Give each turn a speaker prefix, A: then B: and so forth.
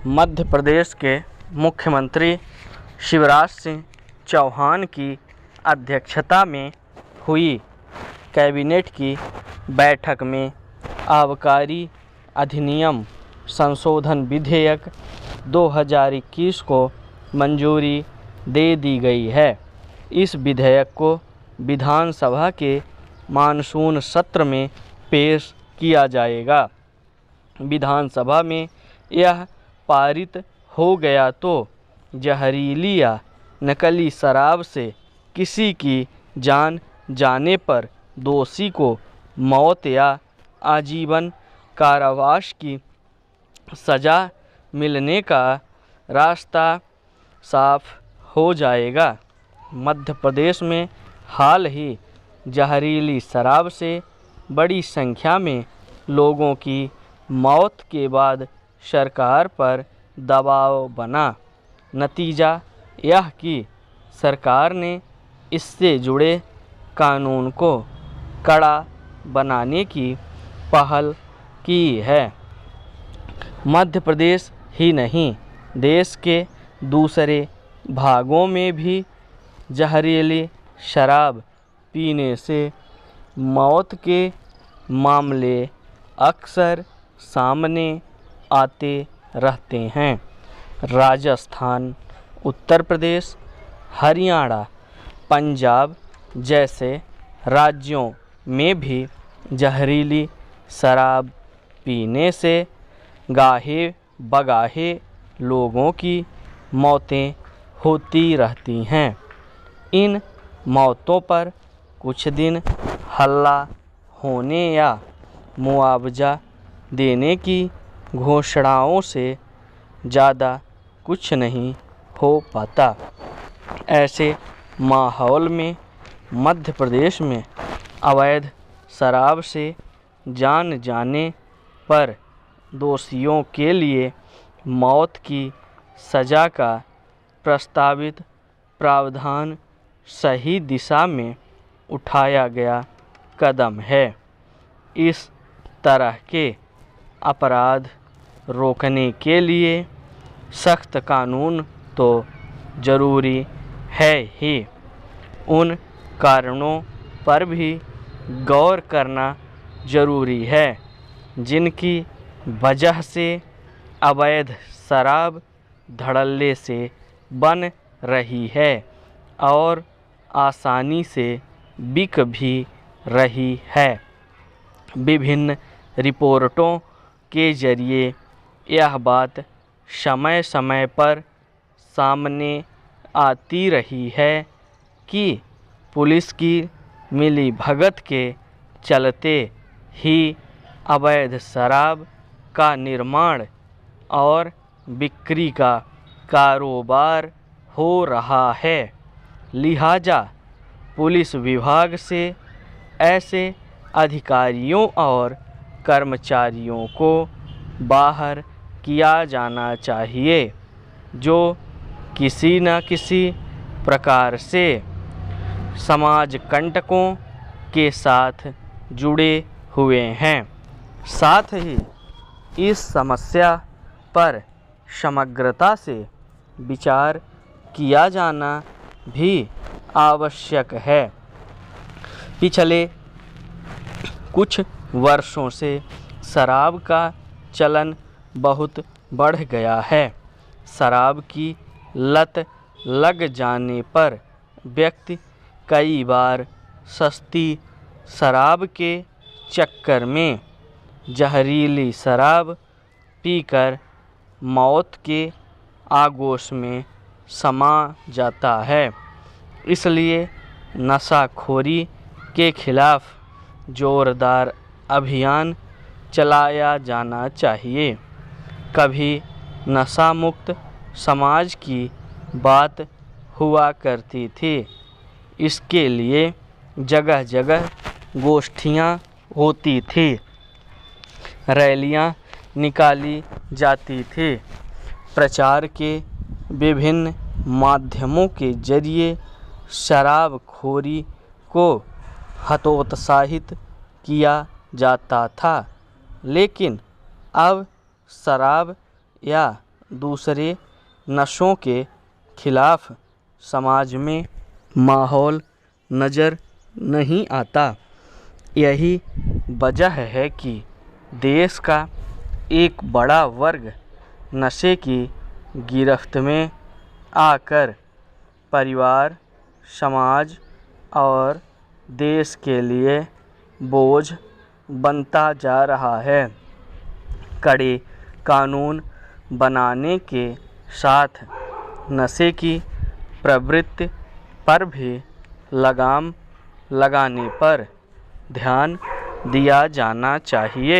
A: मध्य प्रदेश के मुख्यमंत्री शिवराज सिंह चौहान की अध्यक्षता में हुई कैबिनेट की बैठक में आबकारी अधिनियम संशोधन विधेयक 2021 को मंजूरी दे दी गई है। इस विधेयक को विधानसभा के मानसून सत्र में पेश किया जाएगा। विधानसभा में यह पारित हो गया तो जहरीली या नकली शराब से किसी की जान जाने पर दोषी को मौत या आजीवन कारावास की सज़ा मिलने का रास्ता साफ हो जाएगा। मध्य प्रदेश में हाल ही जहरीली शराब से बड़ी संख्या में लोगों की मौत के बाद सरकार पर दबाव बना। नतीजा यह कि सरकार ने इससे जुड़े कानून को कड़ा बनाने की पहल की है। मध्य प्रदेश ही नहीं, देश के दूसरे भागों में भी जहरीली शराब पीने से मौत के मामले अक्सर सामने आते रहते हैं। राजस्थान, उत्तर प्रदेश, हरियाणा, पंजाब जैसे राज्यों में भी जहरीली शराब पीने से गाहे बगाहे लोगों की मौतें होती रहती हैं। इन मौतों पर कुछ दिन हल्ला होने या मुआवजा देने की घोषणाओं से ज़्यादा कुछ नहीं हो पाता। ऐसे माहौल में मध्य प्रदेश में अवैध शराब से जान जाने पर दोषियों के लिए मौत की सज़ा का प्रस्तावित प्रावधान सही दिशा में उठाया गया कदम है। इस तरह के अपराध रोकने के लिए सख्त कानून तो ज़रूरी है ही, उन कारणों पर भी गौर करना ज़रूरी है जिनकी वजह से अवैध शराब धड़ल्ले से बन रही है और आसानी से बिक भी रही है। विभिन्न रिपोर्टों के ज़रिए यह बात समय समय पर सामने आती रही है कि पुलिस की मिलीभगत के चलते ही अवैध शराब का निर्माण और बिक्री का कारोबार हो रहा है। लिहाजा पुलिस विभाग से ऐसे अधिकारियों और कर्मचारियों को बाहर किया जाना चाहिए जो किसी न किसी प्रकार से समाज कंटकों के साथ जुड़े हुए हैं। साथ ही इस समस्या पर समग्रता से विचार किया जाना भी आवश्यक है। पिछले कुछ वर्षों से शराब का चलन बहुत बढ़ गया है। शराब की लत लग जाने पर व्यक्ति कई बार सस्ती शराब के चक्कर में जहरीली शराब पीकर मौत के आगोश में समा जाता है। इसलिए नशाखोरी के खिलाफ जोरदार अभियान चलाया जाना चाहिए। कभी नशा मुक्त समाज की बात हुआ करती थी। इसके लिए जगह जगह गोष्ठियाँ होती थी, रैलियाँ निकाली जाती थी। प्रचार के विभिन्न माध्यमों के जरिए शराबखोरी को हतोत्साहित किया जाता था। लेकिन अब शराब या दूसरे नशों के खिलाफ समाज में माहौल नज़र नहीं आता। यही वजह है कि देश का एक बड़ा वर्ग नशे की गिरफ्त में आकर परिवार, समाज और देश के लिए बोझ बनता जा रहा है। कड़े कानून बनाने के साथ नशे की प्रवृत्ति पर भी लगाम लगाने पर ध्यान दिया जाना चाहिए।